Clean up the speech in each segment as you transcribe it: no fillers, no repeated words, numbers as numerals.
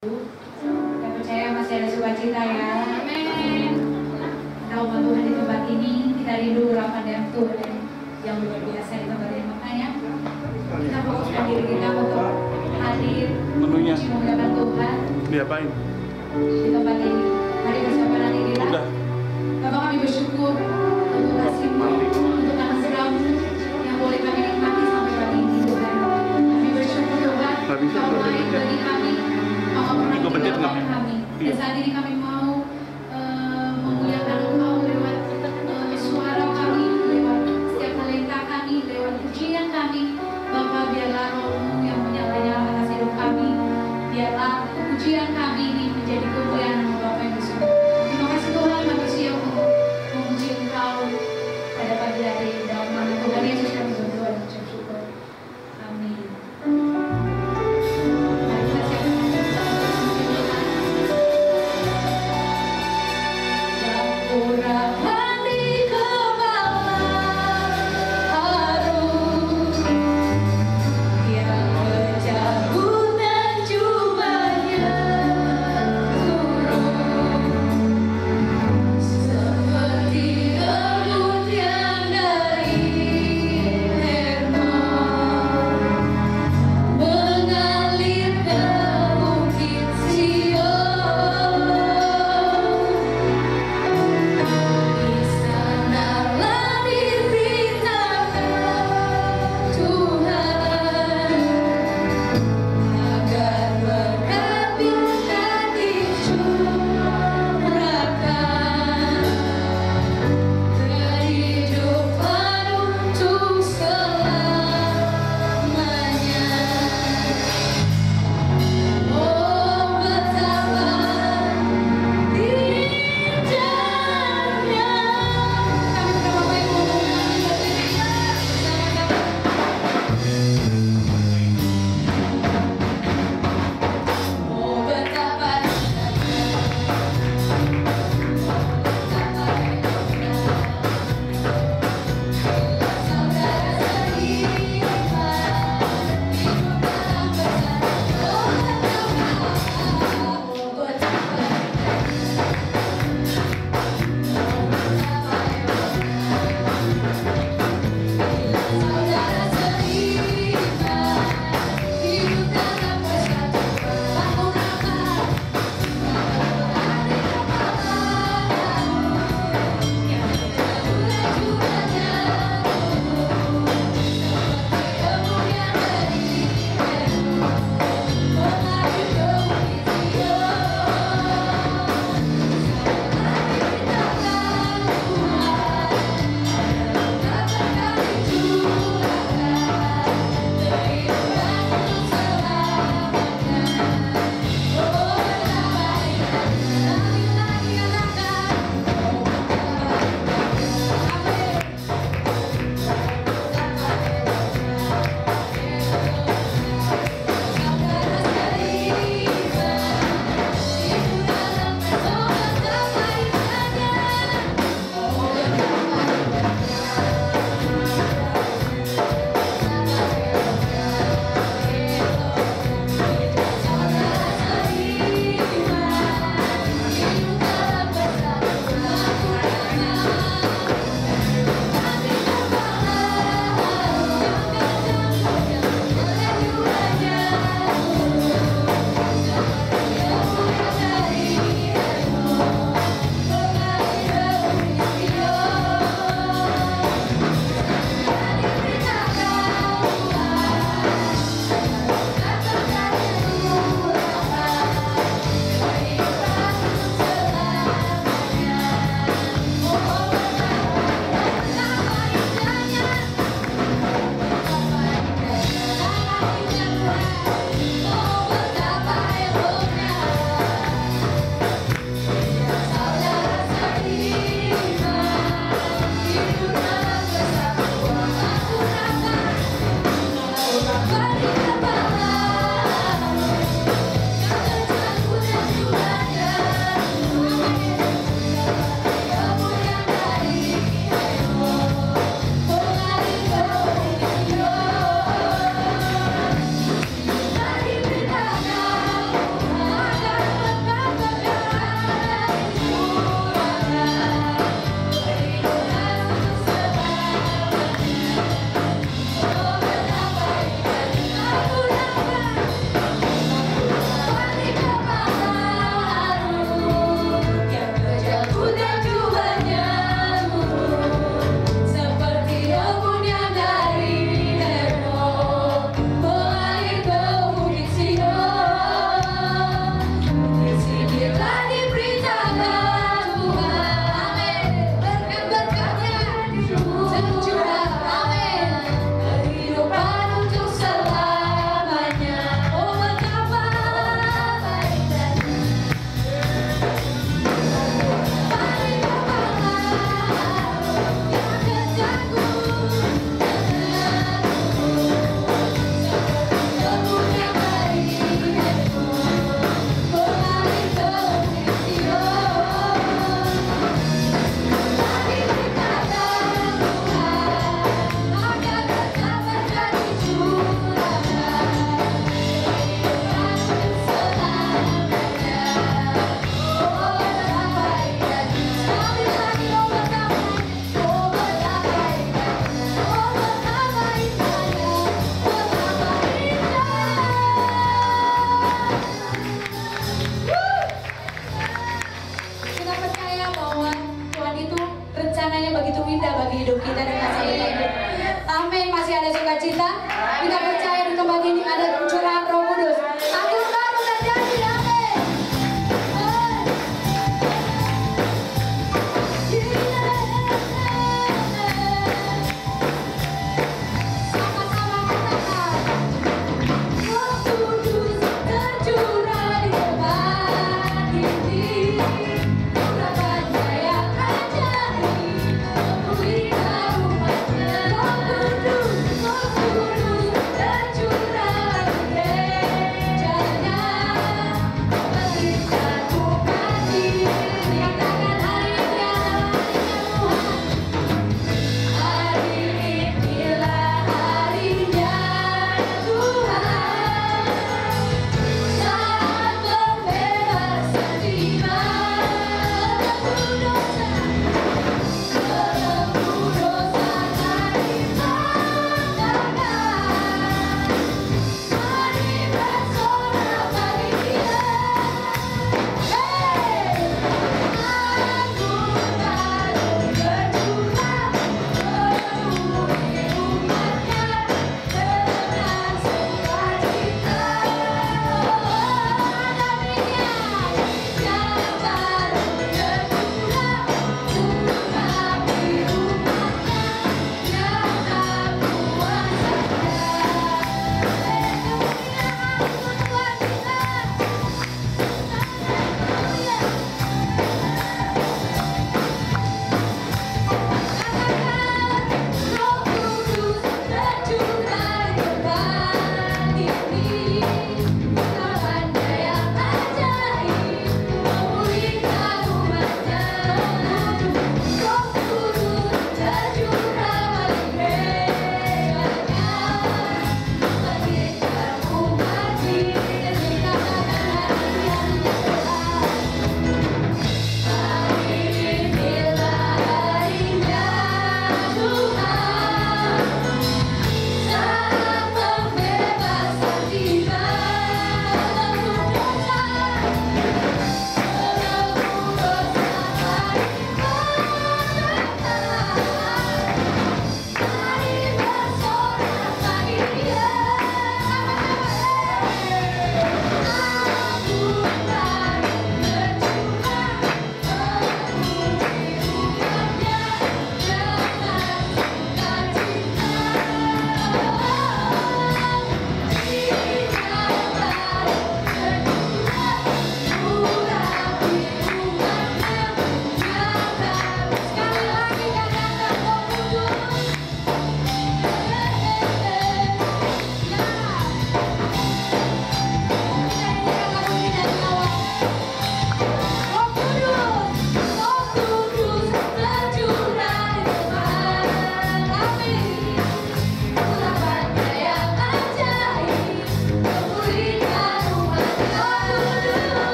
Kita percaya masih ada sukacita ya. Amin. Kita umat Tuhan di tempat ini, kita rindu urapan Tuhan yang luar biasa di tempat ini. Makanya kita fokuskan diri kita untuk hadir menuju mengucapkan Tuhan. Diapain? Di tempat ini. Mari bersama nanti kita. Udah. Bapak, kami bersyukur untuk kasih-Mu, untuk anugerah-Mu yang boleh kami nikmati sampai pagi ini Tuhan. Kami bersyukur Tuhan, Kau baik bagi kami, Kau pernah tinggalkan kami. Dan saat ini kami mau memuliakan Engkau lewat suara kami, lewat setiap talenta kami, lewat pujian kami. Bapak, biarlah Roh-Mu yang menyala-nyalakan atas hidup kami. Biarlah pujian kami ini menjadi kemuliaan nama Bapa yang di surga. Terima kasih Tuhan, manusia untuk memuji Engkau pada pagi hari ini. Dalam nama Tuhan Yesus kami berdoa dan mengucap syukur. Amin. Mari kita siapkan sukacita. Kita percaya di tempat ini ada curahan Roh Kudus. Anggur baru terjadi, amin. Sama-sama katakan, Roh Kudus tercurah di tempat ini. Urapannya yang ajaib, memenuhi umatnya. Roh Kudus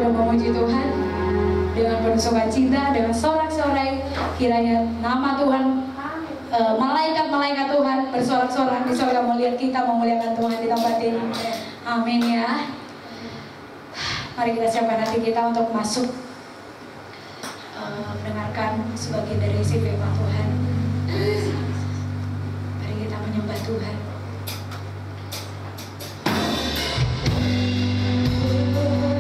boleh memuji Tuhan dengan penuh sukacita, dengan sorak-sorai, kiranya nama Tuhan, malaikat-malaikat Tuhan bersorak-sorak di sorga melihat kita memuliakan Tuhan di tempat ini. Amin ya. Mari kita siapkan hati kita untuk masuk mendengarkan sebagian dari isi firman Tuhan. Mari kita menyembah Tuhan. Hallelujah.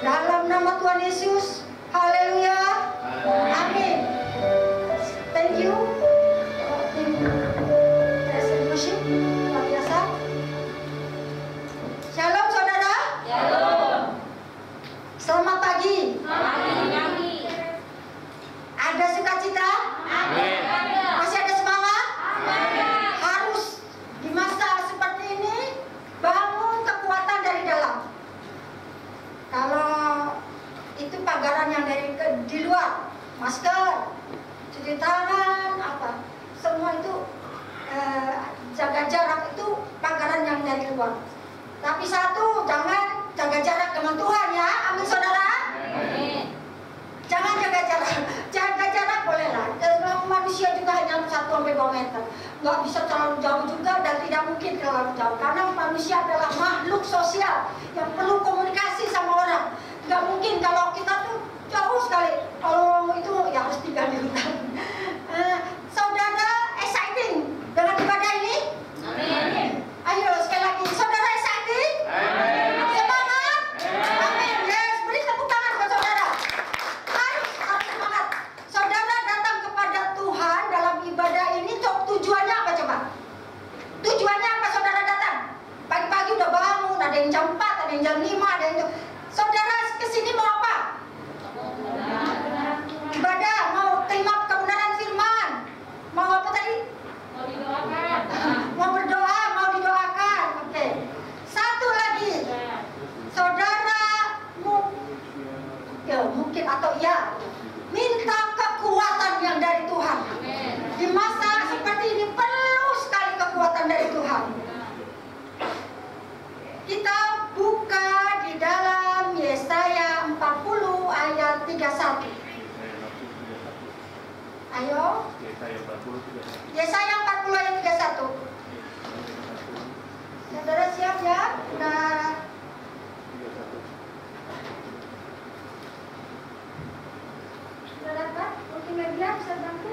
Dalam nama Tuhan Yesus. Haleluya. Amin. Thank you. Luar biasa. Shalom saudara. Shalom. Selamat pagi. Pagi. Ada sukacita? Amin. Masih ada semangat? Amin. Harus di masa seperti ini bangun kekuatan dari dalam. Kalau itu pagaran yang di luar, masker, cuci tangan, apa, semua itu jaga jarak itu pagaran yang dari luar. Tapi satu, jangan jaga jarak dengan Tuhan ya, amin saudara. Amin. Jangan jaga jarak bolehlah. Manusia juga hanya 1-2 meter. Nggak bisa terlalu jauh juga dan tidak mungkin terlalu jauh. Karena manusia adalah makhluk sosial yang perlu komunikasi sama orang. Nggak mungkin kalau kita tuh jauh sekali. Kalau itu ya harus tinggal di hutan. Saudara exciting dengan ibadah ini? Amin. Ayo sekali lagi, saudara exciting? Amin. Semangat? Amin. Yes, beri tepuk tangan buat saudara. Harus semangat. Saudara datang kepada Tuhan dalam ibadah ini, tujuannya apa coba? Tujuannya apa saudara datang? Pagi-pagi udah bangun, ada yang jam 4, ada yang jam 5, ada yang... Saudara kesini mau apa? Ibadah, mau terima kebenaran firman. Mau apa tadi? Mau didoakan. Mau berdoa, mau didoakan. Oke. Satu lagi. Saudara mungkin atau ya, minta kekuatan yang dari Tuhan. Di masa seperti ini perlu sekali kekuatan dari Tuhan. Kita buka di dalam Yesaya 40 ayat 31. Ayo. Yesaya 40 ayat 31. Saudara siap ya? Sudah dapat? Multimedia bisa bantu?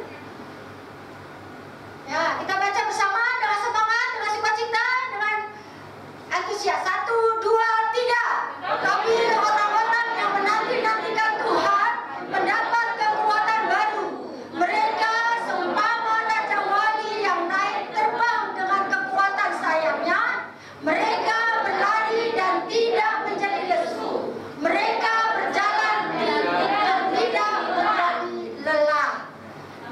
Ya, kita baca bersama dengan semangat, dengan sukacita, dengan antusias. 1, 2, 3. Tapi orang-orang yang menanti-nantikan Tuhan mendapat kekuatan baru. Mereka seumpama raja wali yang naik terbang dengan kekuatan sayapnya. Mereka berlari dan tidak menjadi lesu. Mereka berjalan dan tidak menjadi lelah.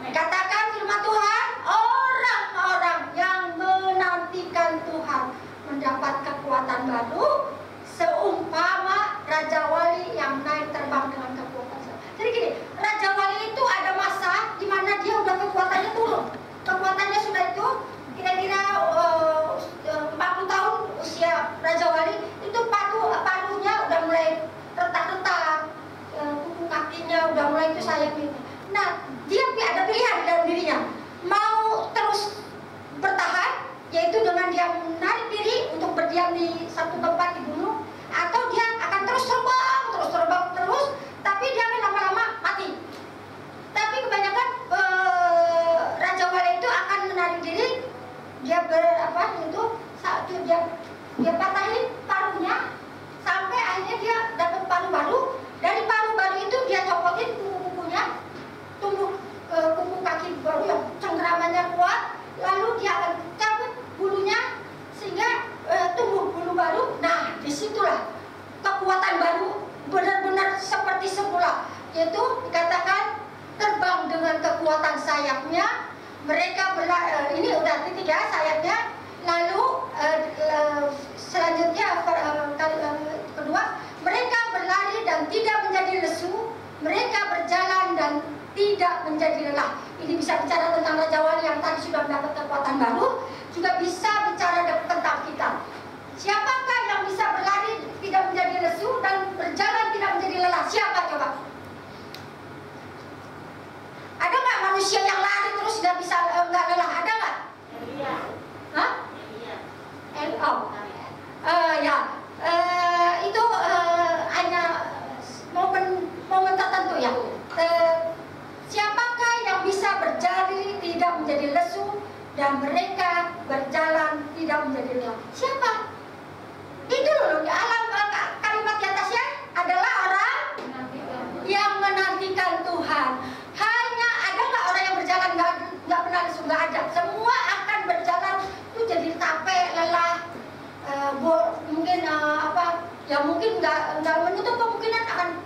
Katakan firman Tuhan, orang-orang yang menantikan Tuhan mendapat kekuatan baru, seumpama raja wali yang naik terbang dengan kekuatan. Jadi gini, raja wali itu ada masa di mana dia udah kekuatannya turun. Kekuatannya sudah itu kira-kira 40 tahun usia raja wali, itu paruhnya udah mulai retak-retak, kuku kakinya udah mulai itu sayapnya. Nah, dia ada pilihan dalam dirinya, mau terus bertahan, yaitu dengan dia menarik diri untuk berdiam di satu tempat di gunung, atau dia akan terus terbang terus, tapi dia akan lama-lama mati. Tapi kebanyakan raja wali itu akan menarik diri, dia dia patahin paruhnya sampai akhirnya dia dapat paruh baru. Dari paruh baru itu dia copotin kuku-kukunya, tumbuh kuku kaki baru yang cengkeramannya kuat, lalu dia akan cabut bulunya sehingga tumbuh bulu baru. Nah, disitulah kekuatan baru benar-benar seperti semula, yaitu dikatakan terbang dengan kekuatan sayapnya. Mereka ini udah titik ya sayapnya. Lalu selanjutnya kedua, mereka berlari dan tidak menjadi lesu. Mereka berjalan dan tidak menjadi lelah. Ini bisa bicara tentang raja wali yang tadi sudah mendapat kekuatan baru, juga bisa bicara tentang kita. Siapakah yang bisa berlari tidak menjadi lesu dan berjalan tidak menjadi lelah? Siapa coba? Ada nggak manusia yang lari terus nggak bisa nggak lelah? Ada nggak? Iya. Hah? Iya. Itu hanya momen tertentu ya. Siapakah yang bisa berjari tidak menjadi lesu dan mereka berjalan tidak menjadi lelah? Siapa? Itu loh, di alam kalimat di atasnya adalah orang Ya mungkin nggak menutup kemungkinan akan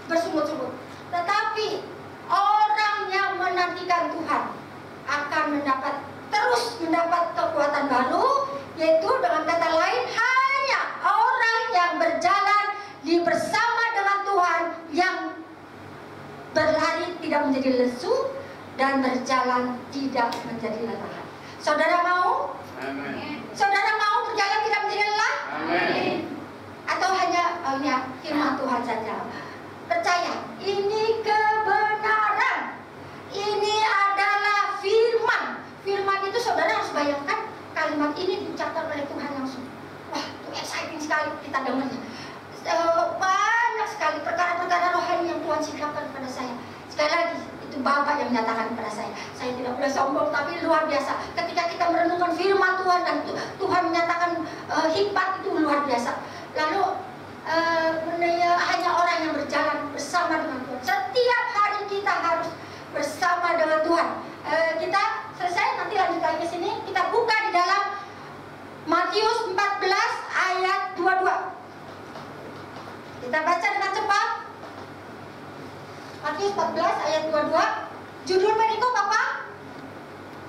bersungut-sungut. Tetapi orang yang menantikan Tuhan akan terus mendapat kekuatan baru, yaitu dengan kata lain hanya orang yang berjalan bersama dengan Tuhan, yang berlari tidak menjadi lesu dan berjalan tidak menjadi lelah. Saudara mau? Amin. Saudara mau berjalan tidak menjadi lelah? Amin. Atau hanya firman Tuhan saja? Percaya, ini kebenaran. Ini adalah firman. Firman itu saudara harus bayangkan kalimat ini diucapkan oleh Tuhan langsung. Wah, itu exciting sekali kita dengarnya. Banyak sekali perkara-perkara rohani yang Tuhan singkapkan kepada saya. Sekali lagi, itu Bapak yang menyatakan kepada saya. Saya tidak boleh sombong, tapi luar biasa. Ketika kita merenungkan firman Tuhan dan Tuhan menyatakan hikmat, itu luar biasa. Lalu hanya orang yang berjalan bersama dengan Tuhan. Setiap hari kita harus bersama dengan Tuhan. Kita selesai, nanti lanjut lagi ke sini. Kita buka di dalam Matius 14 ayat 22. Kita baca dengan cepat. Matius 14 ayat 22. Judul perikop apa?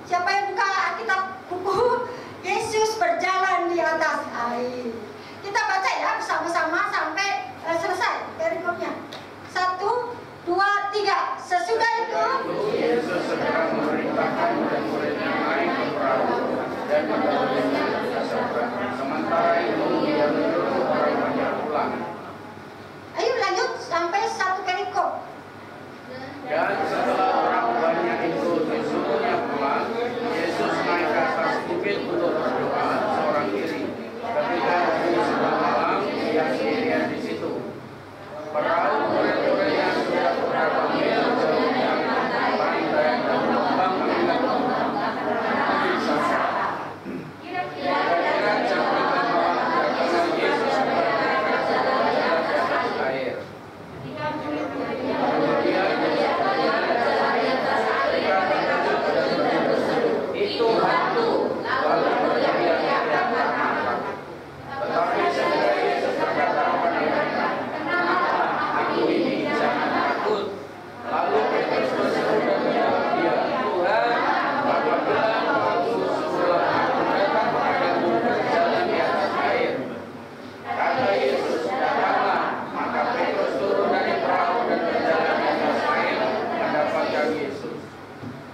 Siapa yang buka Alkitab buku? Yesus berjalan di atas air. Kita baca ya bersama-sama sampai selesai perikopnya. 1, 2, 3. Sesudah itu Yesus sedang memerintahkan murid-muridnya naik ke perahu dan membawa ke seberang. Sementara itu dia menyuruh orang banyak pulang. Ayo lanjut sampai 1 perikop. Dan setelah orang banyak itu disuruhnya pulang, Yesus naik ke atas bukit untuk berdoa seorang diri. Ketika hari sudah malam, dia sendirian di situ. Perahu murid-muridnya sudah beberapa mil jauh dari pantai dan gelombang mengganggu. Kira-kira jam 5 malam kedatangan Yesus kepada mereka di atas air. Itu hantu, lalu berteriak takut. Tetapi segera Yesus berkata kepada mereka, "Kenapa aku ini? Jangan takut." Lalu Petrus berseru dan menjawab dia, "Tuhan, apabila Engkau suruhlah aku datang kepadamu berjalan di atas air." Kata Yesus, "Datanglah." Maka Petrus turun dari perahu dan berjalan di atas air mendapatkan Yesus.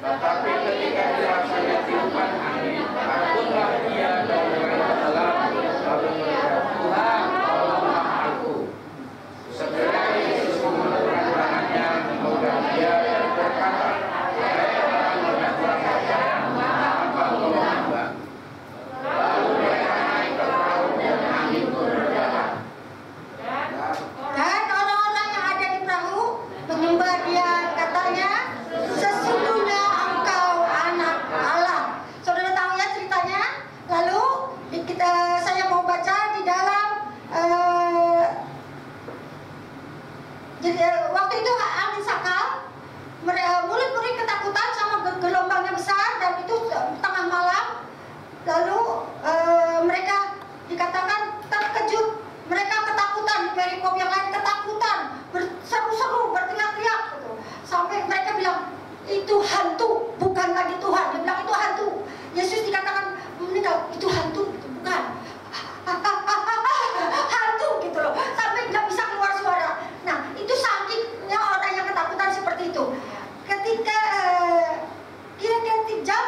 Tetapi ketika dirasanya tiupan angin, takutlah dia dan mulai tenggelam, lalu berkata, "Tuhan, tolonglah aku." Segera Yesus mengulurkan tangannya, memegang dia dan berkata, "Hai orang yang kurang percaya, mengapa engkau menolak?" Lalu mereka naik ke perahu dan angin pun reda. Dan orang-orang yang ada di perahu menyembah dia, katanya, "Sesungguhnya Engkau Anak Allah." Saudara tahu ya ceritanya? Lalu saya mau baca di dalam waktu itu angin sakal, murid-murid ketakutan sama gelombangnya besar, dan itu tengah malam. Lalu mereka dikatakan terkejut, mereka ketakutan. Di perikop yang lain ketakutan, berseru-seru, berteriak-teriak gitu. Sampai mereka bilang, "Itu hantu, bukan lagi Tuhan." Dia bilang itu hantu. Yesus dikatakan meninggal, "Itu hantu, itu bukan." Hantu gitu loh, sampai nggak bisa keluar suara. Nah, itu sakitnya orang yang ketakutan seperti itu. Ketika kira-kira jam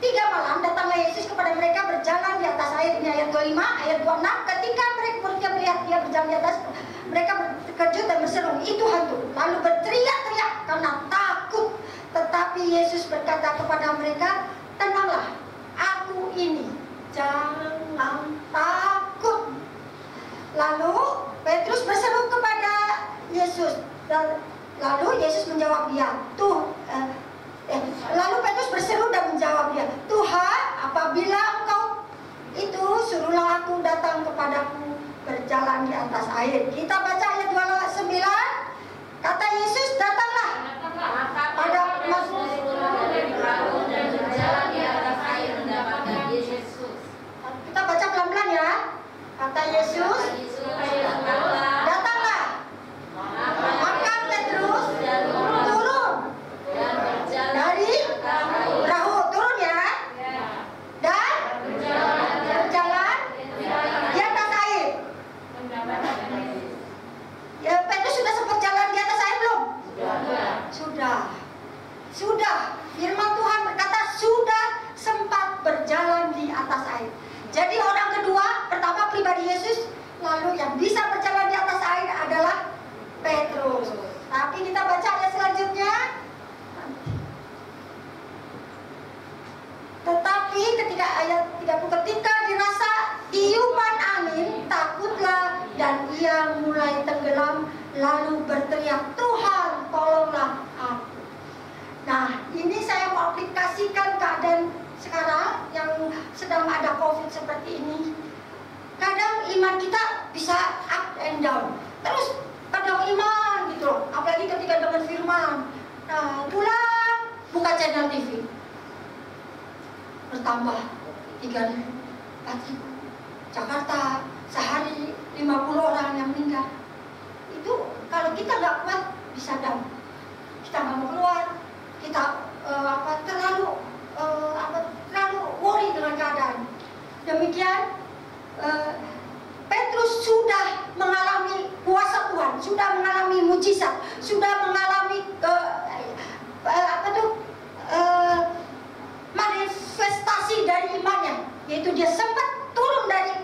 3 malam datanglah Yesus kepada mereka berjalan di atas air. Ini ayat 25, ayat 26. Ketika mereka melihat dia berjalan di atas, mereka terkejut dan berseru, "Itu hantu." Lalu berteriak-teriak karena takut. Tetapi Yesus berkata kepada mereka, "Tenanglah, aku ini, jangan takut." Lalu Petrus berseru kepada Yesus, dan lalu Yesus menjawab dia, lalu Petrus berseru dan menjawab dia, "Tuhan, apabila Engkau itu, suruhlah aku datang kepadamu berjalan di atas air." Kita baca ayat 29. Kata Yesus, "Datanglah." Pada kita baca pelan-pelan ya. Kata Yesus, Yesus, lalu yang bisa berjalan di atas air adalah Petrus. Tapi kita baca ayat selanjutnya. Tetapi ketika ayat 30, ketika dirasa tiupan angin, takutlah dan ia mulai tenggelam, lalu berteriak, Tuhan tolonglah aku. Nah, ini saya mau aplikasikan keadaan sekarang yang sedang ada COVID seperti ini. Kadang iman kita bisa up and down. Terus kadang iman gitu loh, apalagi ketika dengan firman. Nah, pulang buka channel TV, bertambah 3.000, 4.000. Jakarta sehari 50 orang yang meninggal. Itu kalau kita nggak kuat bisa down. Kita nggak mau keluar, kita terlalu worry dengan keadaan. Demikian Petrus sudah mengalami kuasa Tuhan, sudah mengalami mujizat, sudah mengalami manifestasi dari imannya, yaitu dia sempat turun dari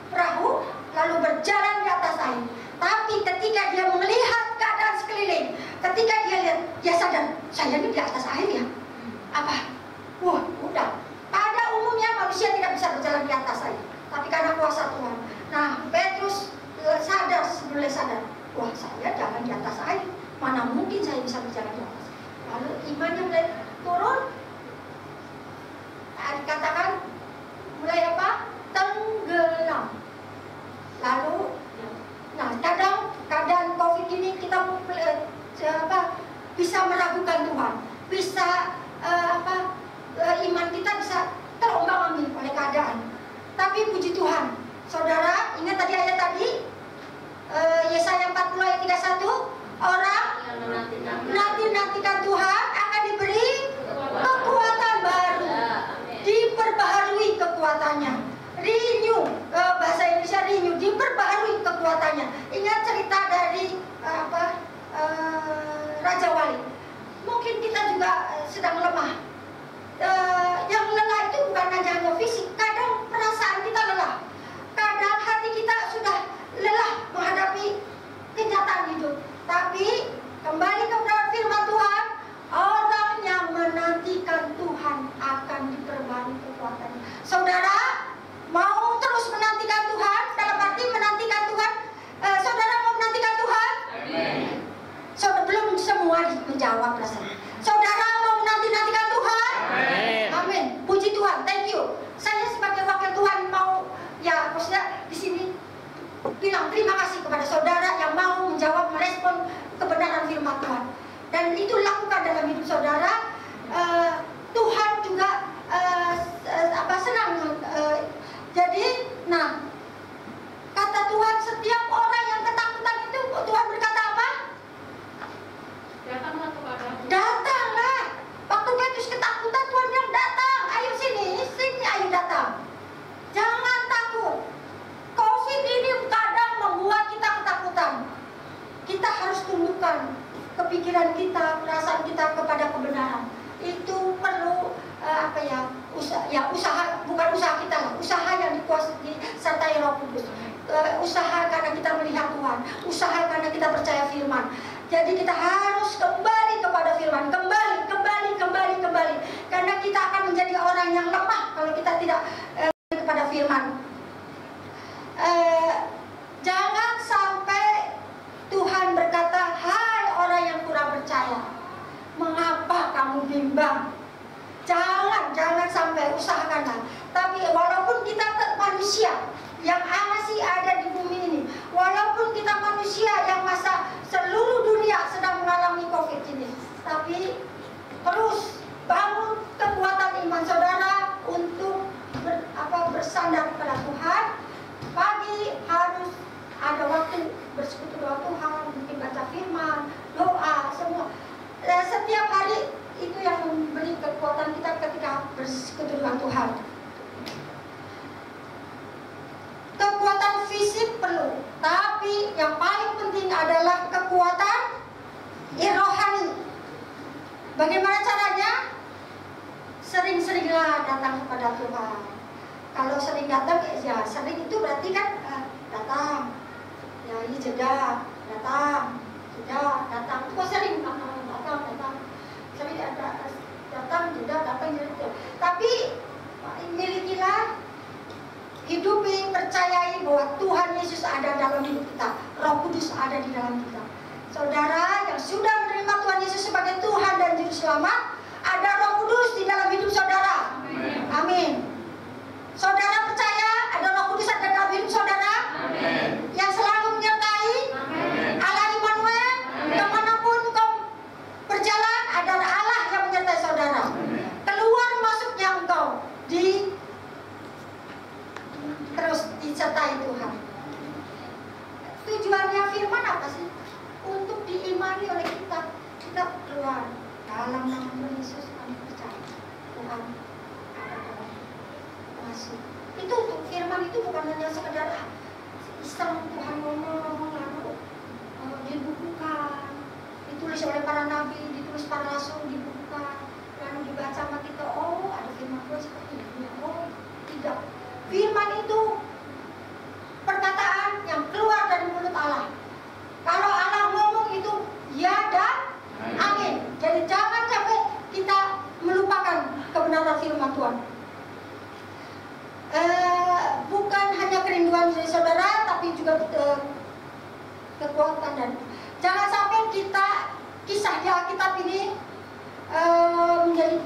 perahu lalu berjalan di atas air. Tapi ketika dia melihat keadaan sekeliling, ketika dia lihat, dia sadar, saya ini di atas air ya. Apa? Wah, udah. Pada umumnya manusia tidak bisa berjalan di atas air, tapi karena kuasa Tuhan. Nah, Petrus mulai sadar, wah, saya jalan di atas air, mana mungkin saya bisa berjalan di atas. Lalu imannya mulai turun. Dikatakan mulai apa? Tenggelam. Lalu, nah, keadaan COVID ini kita bisa meragukan Tuhan, bisa iman kita bisa terombang-ambing oleh keadaan. Tapi puji Tuhan, saudara, ingat tadi ayat tadi, Yesaya 40 ayat 31, orang menanti-nantikan Tuhan akan diberi kekuatan baru, diperbaharui kekuatannya, renew, bahasa Indonesia renew, diperbaharui kekuatannya. Ingat cerita dari Raja Wali. Mungkin kita juga sedang lemah. Yang lelah itu bukan hanya fisik, kadang perasaan kita lelah, kadang hati kita sudah lelah menghadapi kenyataan hidup. Tapi kembali kepada firman Tuhan, orang yang menantikan Tuhan akan diperbarui kekuatannya. Saudara mau terus menantikan Tuhan, dalam arti menantikan Tuhan, saudara mau menantikan Tuhan? Amen. Saudara belum semua menjawab rasanya. Saudara mau menantikan Tuhan? Amen. Amin. Puji Tuhan. Thank you. Saya sebagai wakil Tuhan mau, ya, maksudnya di sini bilang terima kasih kepada saudara yang mau menjawab, merespon kebenaran firman Tuhan. Dan itu lakukan dalam hidup saudara. Tuhan juga senang. Jadi, nah, kata Tuhan, setiap orang yang ketakutan itu, Tuhan berkata apa? Datanglah kepadaku. Datanglah. Waktu Petrus ketakutan, Tuhan bilang datang. Ayo sini, ayo datang. Jangan takut. COVID ini kadang membuat kita ketakutan. Kita harus tundukkan kepikiran kita, perasaan kita kepada kebenaran. Itu perlu usaha, bukan usaha kita lah, usaha yang dikuasai sertai Roh Kudus. Usaha karena kita melihat Tuhan, usaha karena kita percaya firman. Jadi kita harus kembali kepada firman, kembali, karena kita akan menjadi orang yang lemah kalau kita tidak kepada firman. Jangan sampai Tuhan berkata, hai orang yang kurang percaya, mengapa kamu bimbang? Jangan sampai, usahakanlah. Tapi walaupun kita manusia yang masih ada di bumi ini, walaupun kita manusia yang masa seluruh dunia sedang mengalami COVID ini, tapi terus bangun kekuatan iman saudara untuk bersandar kepada Tuhan. Pagi harus ada waktu bersekutu dengan Tuhan, mungkin baca firman, doa, semua. Setiap hari itu yang memberi kekuatan kita ketika bersekutu dengan Tuhan. Kekuatan fisik perlu, tapi yang paling penting adalah kekuatan rohani. Bagaimana caranya? Sering-seringlah datang kepada Tuhan. Kalau sering datang, ya sering itu berarti kan sudah datang. Itu kok sering datang. Sering datang, sudah. Tapi milikilah hidup yang percayai bahwa Tuhan Yesus ada dalam hidup kita, Roh Kudus ada di dalam kita. Saudara yang sudah menerima Tuhan Yesus sebagai Tuhan dan Juru Selamat, ada Roh Kudus di dalam hidup saudara. Amin. Saudara percaya ada Roh Kudus ada dalam hidup saudara? Amin. Yang selalu menyertai? Amin. Allah Immanuel, kemanapun engkau berjalan, ada Allah yang menyertai saudara. Amin. Keluar masuknya engkau terus disertai Tuhan. Tujuannya firman apa sih? Untuk diimani oleh kita keluar dalam nama Tuhan Yesus kami percaya Tuhan ada dalam masuk. Itu firman itu bukan hanya sekedar iseng Tuhan ngomong lalu dibukukan, ditulis oleh para nabi, ditulis para rasul, dibukukan lalu dibaca sama kita. Oh, ada firman Tuhan seperti ini. Oh, tidak. Firman itu perkataan yang keluar dari mulut Allah. Kalau Allah ngomong itu ya dan amin. Jadi jangan sampai kita melupakan kebenaran firman Tuhan. Bukan hanya kerinduan dari saudara, tapi juga kekuatan. Dan jangan sampai kita kisah di Alkitab ini menjadi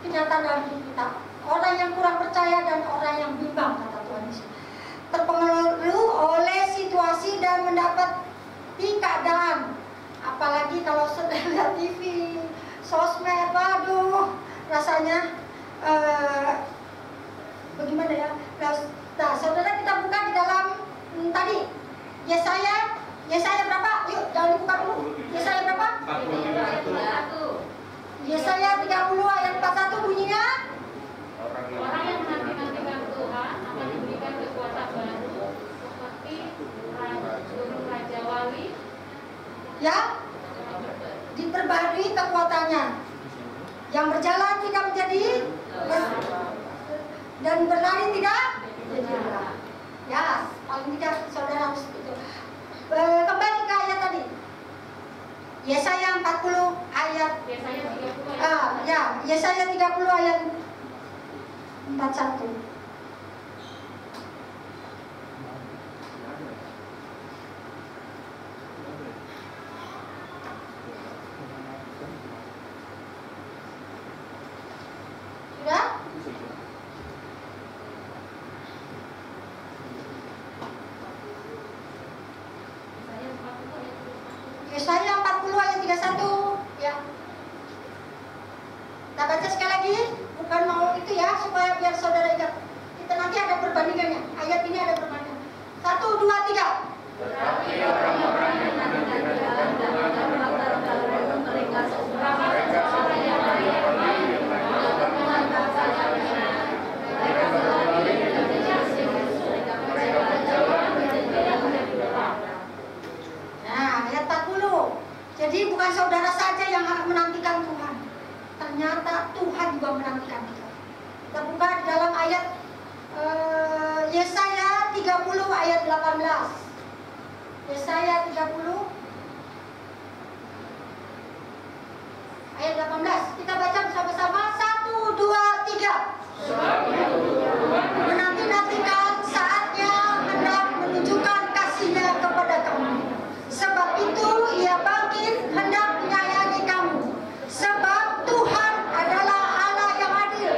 kenyataan dalam hidup kita. Orang yang kurang percaya dan orang yang bimbang, kata Tuhan Yesus, terpengaruh oleh situasi dan mendapat keadaan. Apalagi kalau sedang lihat TV, sosmed, waduh, rasanya bagaimana ya? Nah, saudara kita buka di dalam tadi Yesaya berapa? Yuk, jangan dibuka dulu. Yesaya berapa? 41. Yesaya 30 ayat 41 bunyinya. Orang yang menanti-nantikan Tuhan akan diberikan kekuatan baru seperti gunung Raja Wali. Ya, diperbarui kekuatannya. Yang berjalan tidak menjadi dan berlari tidak menjadi lelah. Ya, paling tidak saudara harus itu. Kembali ke ayat tadi. Yesaya 40 ayat. Yesaya 30 ayat 41. Sudah? Yesaya 40 ayat 31. Ya. Kita baca sekali lagi. Bukan mau itu ya, supaya biar saudara ingat. Kita nanti ada perbandingannya. Ayat ini ada perbandingan. 1, 2, 3. Tetapi orang-orang yang menanti-nantikan Tuhan dan melakukan mereka seorang yang lain melakukan mereka berlari dan berjalan, mereka berjalan dan berjalan. Nah, ayat 40. Jadi bukan saudara saja yang menantikan Tuhan. Ternyata Tuhan juga menantikan kita. Kita buka di dalam ayat Yesaya 30 ayat 18. Yesaya 30 ayat 18. Kita baca bersama-sama. 1, 2, 3. Menanti-nantikan saatnya hendak menunjukkan kasih-Nya kepada kamu. Sebab itu Ia bangkit hendak menyayangi kamu. Sebab Tuhan adalah Allah yang adil.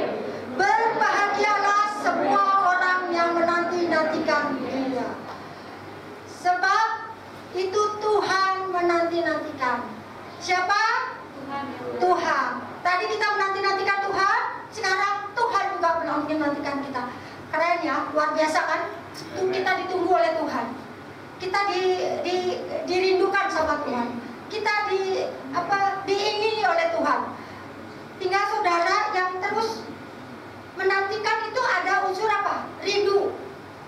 Berbahagialah semua orang yang menanti-nantikan Dia. Sebab itu Tuhan menanti-nantikan. Siapa? Tuhan. Tadi kita menanti-nantikan Tuhan, sekarang Tuhan juga menanti-nantikan kita. Keren ya, luar biasa kan? Kita ditunggu oleh Tuhan. Kita dirindukan sama Tuhan. Kita diingini oleh Tuhan. Tinggal saudara yang terus menantikan itu ada unsur apa? Rindu.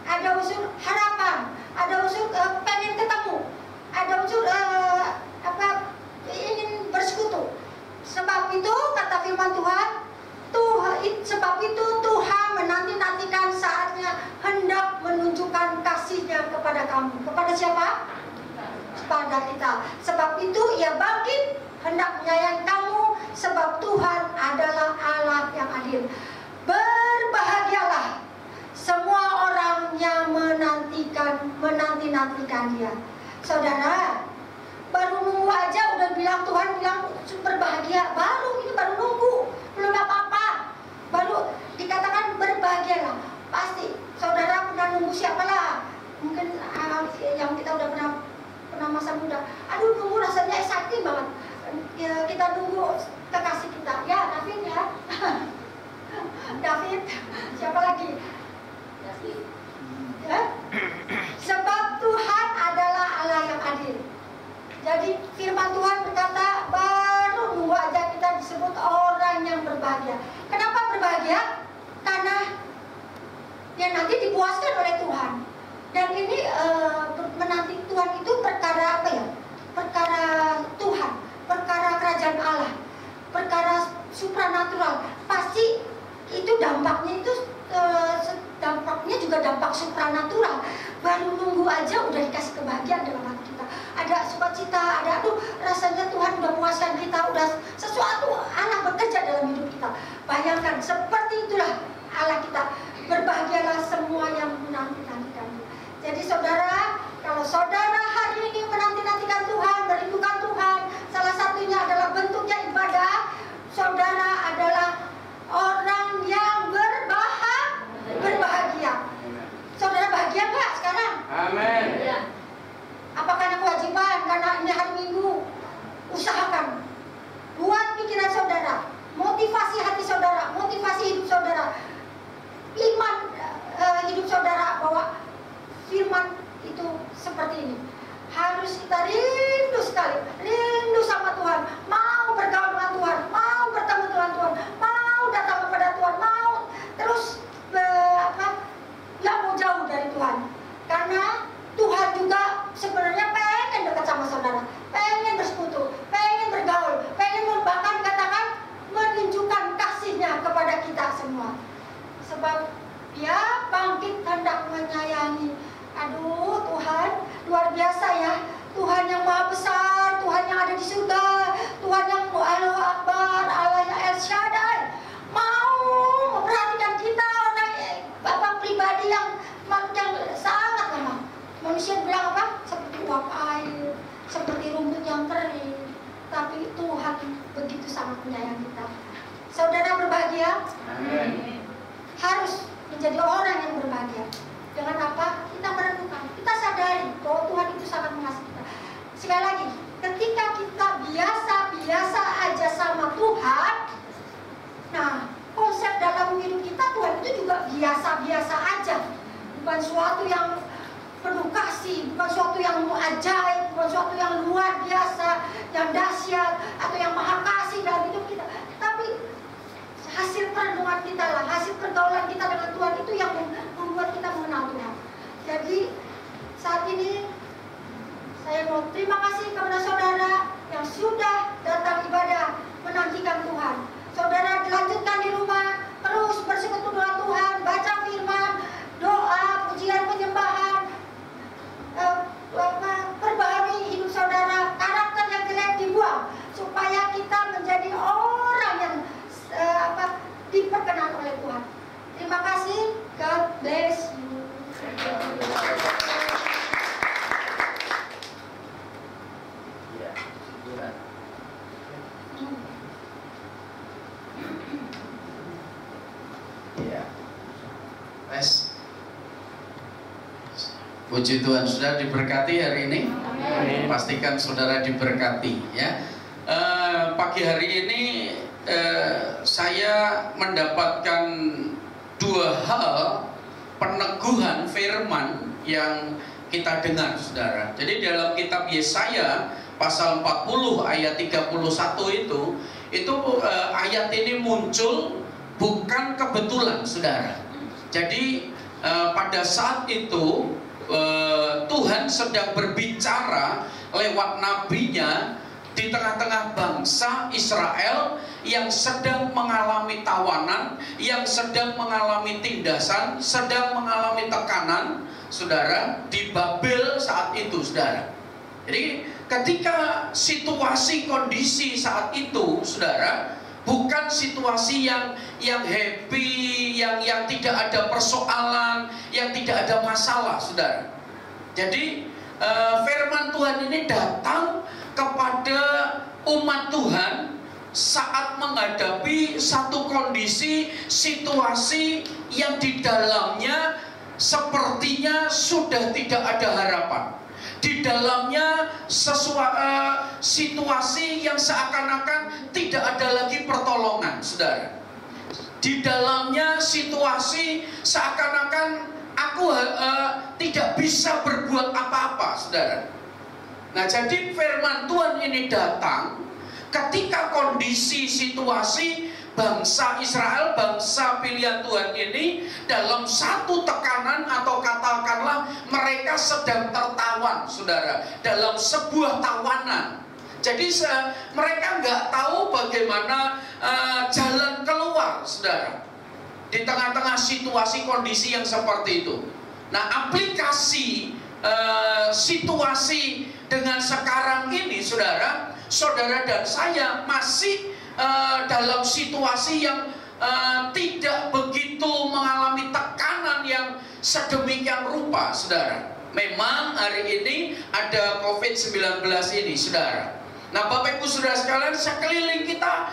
Ada unsur harapan, ada unsur pengen ketemu, ada unsur ingin bersekutu. Sebab itu kata firman Tuhan, sebab itu Tuhan menanti-nantikan saatnya hendak menunjukkan kasih-Nya kepada kamu. Kepada siapa? pada kita. Sebab itu ia bangkit hendak menyayangi kamu, sebab Tuhan adalah Allah yang adil. Berbahagialah semua orang yang menanti-nantikan Dia. Saudara, baru nunggu aja udah bilang, Tuhan bilang berbahagia, ini baru nunggu, belum apa-apa, baru dikatakan berbahagialah. Pasti saudara pernah nunggu siapalah, mungkin yang kita udah pernah masa muda, aduh nunggu rasanya exciting banget ya, kita nunggu kekasih kita ya, David ya. David, siapa lagi ya? Sebab Tuhan adalah Allah yang adil. Jadi firman Tuhan berkata, baru nunggu aja kita disebut orang yang berbahagia. Kenapa berbahagia? Karena ya nanti dipuaskan oleh Tuhan. Dan ini menanti Tuhan itu perkara apa ya? Perkara Tuhan, perkara kerajaan Allah, perkara supranatural. Pasti itu dampaknya juga dampak supranatural. Baru nunggu aja udah dikasih kebahagiaan dalam hati kita. Ada sukacita, ada rasanya Tuhan udah puaskan kita, udah sesuatu Allah bekerja dalam hidup kita. Bayangkan seperti itulah Allah kita. Berbahagialah semua yang menanti-nantikan. Jadi saudara, kalau saudara hari ini menanti-nantikan Tuhan, merindukan Tuhan, salah satunya adalah bentuknya ibadah. Saudara adalah orang yang berbahagia. Saudara bahagia nggak sekarang? Amin. Apa karena kewajiban? Karena ini hari Minggu? Usahakan buat pikiran saudara, motivasi hati saudara, motivasi hidup saudara, iman hidup saudara bahwa firman itu seperti ini. Harus kita rindu sekali, rindu sama Tuhan, mau bergaul dengan Tuhan, mau bertemu dengan Tuhan, mau datang kepada Tuhan, mau terus nggak mau jauh dari Tuhan. Karena Tuhan juga sebenarnya pengen dekat sama saudara, pengen bersekutu, pengen bergaul, pengen bahkan katakan menunjukkan kasihnya kepada kita semua. Sebab Dia bangkit hendak menyayangi. Aduh Tuhan, luar biasa ya. Tuhan yang maha besar, Tuhan yang ada di surga, Tuhan yang Allahu Akbar, Allah yang El Shaddai, mau memperhatikan kita orang Bapak pribadi yang sangat lemah. Manusia bilang apa? Seperti uap air, seperti rumput yang kering. Tapi Tuhan begitu sangat menyayangi kita. Saudara berbahagia? Amin. Harus menjadi orang yang berbahagia. Dengan apa? Kita merenungkan, kita sadari bahwa Tuhan itu sangat mengasihi kita. Sekali lagi, ketika kita biasa-biasa aja sama Tuhan, nah konsep dalam hidup kita Tuhan itu juga biasa-biasa aja. Bukan suatu yang penuh kasih, bukan suatu yang ajaib, bukan suatu yang luar biasa, yang dahsyat, atau yang maha kasih dalam hidup kita. Tapi hasil perenungan kita lah, hasil pergaulan kita dengan Tuhan itu yang membuat kita mengenal Tuhan. Jadi saat ini saya mau terima kasih kepada saudara yang sudah datang ibadah menantikan Tuhan. Saudara dilanjutkan di rumah, terus bersekutu dengan Tuhan, baca firman, doa, pujian, penyembahan, perbaharui hidup saudara, karakter yang jelek dibuang, supaya kita menjadi orang yang diperkenan oleh Tuhan. Terima kasih. God bless you. Ya. Puji Tuhan, sudah diberkati hari ini. Amin. Pastikan saudara diberkati ya. Pagi hari ini saya mendapatkan dua hal peneguhan firman yang kita dengar saudara. Jadi dalam kitab Yesaya pasal 40 ayat 31 itu ayat ini muncul bukan kebetulan saudara. Jadi pada saat itu Tuhan sedang berbicara lewat nabinya di tengah-tengah bangsa Israel yang sedang mengalami tawanan, yang sedang mengalami tindasan, sedang mengalami tekanan, saudara, di Babel saat itu, saudara. Jadi ketika situasi kondisi saat itu, saudara, bukan situasi yang happy, yang tidak ada persoalan, yang tidak ada masalah, saudara. Jadi firman Tuhan ini datang kepada umat Tuhan saat menghadapi satu kondisi, situasi yang di dalamnya sepertinya sudah tidak ada harapan. Di dalamnya situasi yang seakan-akan tidak ada lagi pertolongan, saudara. Di dalamnya situasi seakan-akan aku tidak bisa berbuat apa-apa, saudara. Nah, jadi firman Tuhan ini datang ketika kondisi situasi bangsa Israel, bangsa pilihan Tuhan ini dalam satu tekanan, atau katakanlah mereka sedang tertawan, saudara, dalam sebuah tawanan. Jadi mereka nggak tahu bagaimana jalan keluar, saudara, di tengah-tengah situasi kondisi yang seperti itu. Nah, aplikasi situasi dengan sekarang ini, saudara dan saya masih dalam situasi yang tidak begitu mengalami tekanan yang sedemikian rupa, saudara. Memang hari ini ada COVID-19 ini, saudara. Nah, Bapak Ibu Saudara sekalian, sekeliling kita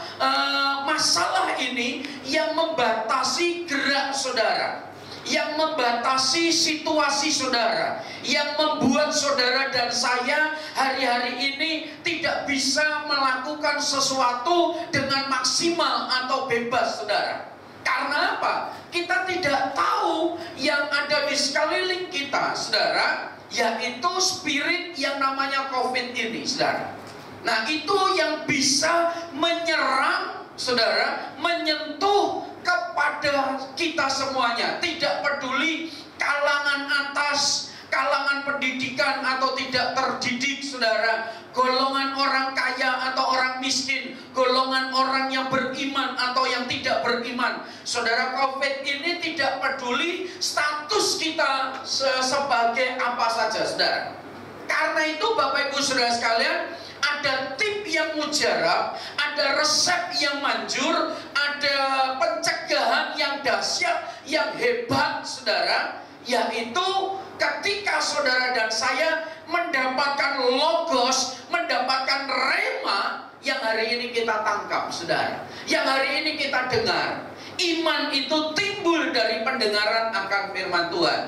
masalah ini yang membatasi gerak saudara, yang membatasi situasi saudara, yang membuat saudara dan saya hari-hari ini tidak bisa melakukan sesuatu dengan maksimal atau bebas, saudara. Karena apa? Kita tidak tahu yang ada di sekeliling kita, saudara, yaitu spirit yang namanya COVID ini, saudara. Nah, itu yang bisa menyerang, saudara, menyentuh kepada kita semuanya. Tidak peduli kalangan atas, kalangan pendidikan atau tidak terdidik, saudara, golongan orang kaya atau orang miskin, golongan orang yang beriman atau yang tidak beriman. Saudara, COVID ini tidak peduli status kita sebagai apa saja, saudara. Karena itu Bapak Ibu Saudara sekalian, ada tip yang mujarab, ada resep yang manjur, ada pencegahan yang dahsyat, yang hebat, saudara, yaitu ketika saudara dan saya mendapatkan logos, mendapatkan rema yang hari ini kita tangkap, saudara, yang hari ini kita dengar. Iman itu timbul dari pendengaran akan firman Tuhan.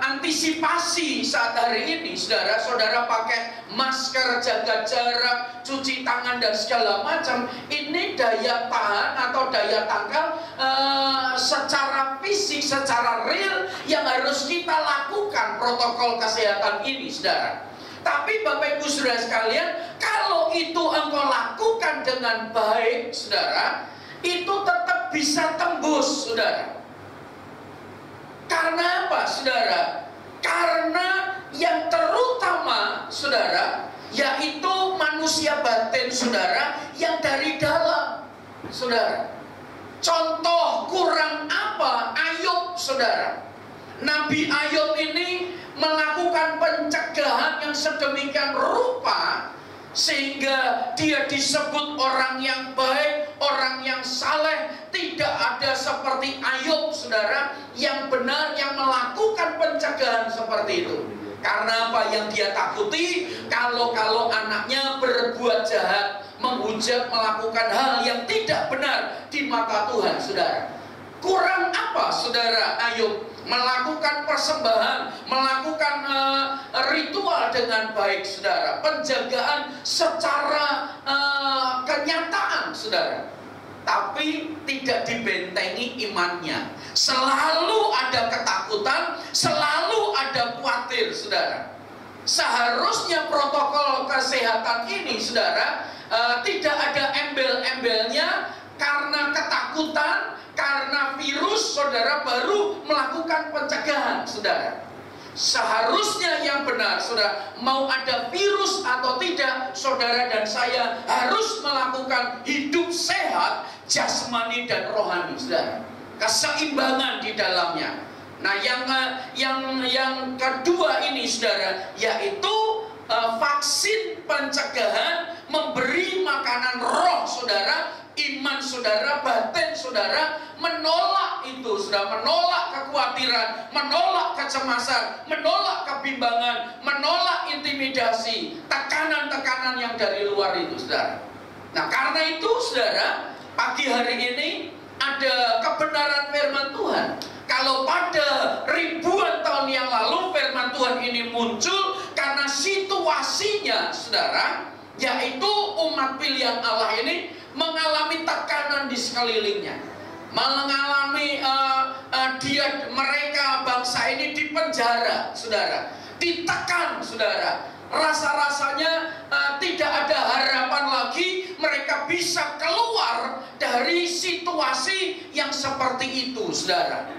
Antisipasi saat hari ini, saudara pakai masker, jaga jarak, cuci tangan dan segala macam. Ini daya tahan atau daya tangkal secara fisik, secara real yang harus kita lakukan protokol kesehatan ini, saudara. Tapi Bapak Ibu Saudara sekalian, kalau itu engkau lakukan dengan baik, saudara, itu tetap bisa tembus, saudara. Karena apa, saudara? Karena yang terutama, saudara, yaitu manusia batin, saudara, yang dari dalam, saudara. Contoh kurang apa? Ayub, saudara. Nabi Ayub ini melakukan pencegahan yang sedemikian rupa sehingga dia disebut orang yang baik, orang yang saleh. Tidak ada seperti Ayub, saudara, yang benar, yang melakukan pencegahan seperti itu. Karena apa? Yang dia takuti kalau anaknya berbuat jahat, menghujat, melakukan hal yang tidak benar di mata Tuhan, saudara. Kurang apa, saudara, Ayub? Melakukan persembahan, melakukan ritual dengan baik, saudara. Penjagaan secara kenyataan, saudara. Tapi tidak dibentengi imannya. Selalu ada ketakutan, selalu ada khawatir, saudara. Seharusnya protokol kesehatan ini, saudara, tidak ada embel-embelnya. Karena ketakutan, karena virus, saudara, baru melakukan pencegahan, saudara. Seharusnya yang benar, saudara, mau ada virus atau tidak, saudara dan saya harus melakukan hidup sehat, jasmani dan rohani, saudara. Keseimbangan di dalamnya. Nah, yang kedua ini saudara, yaitu vaksin pencegahan, memberi makanan roh saudara, iman saudara, batin saudara, menolak itu, sudah menolak kekhawatiran, menolak kecemasan, menolak kebimbangan, menolak intimidasi, tekanan-tekanan yang dari luar itu, saudara. Nah, karena itu, saudara, pagi hari ini ada kebenaran firman Tuhan. Kalau pada ribuan tahun yang lalu firman Tuhan ini muncul karena situasinya, saudara, yaitu umat pilihan Allah ini mengalami tekanan di sekelilingnya, mengalami mereka bangsa ini dipenjara, saudara, ditekan, saudara. Rasa-rasanya tidak ada harapan lagi mereka bisa keluar dari situasi yang seperti itu, saudara.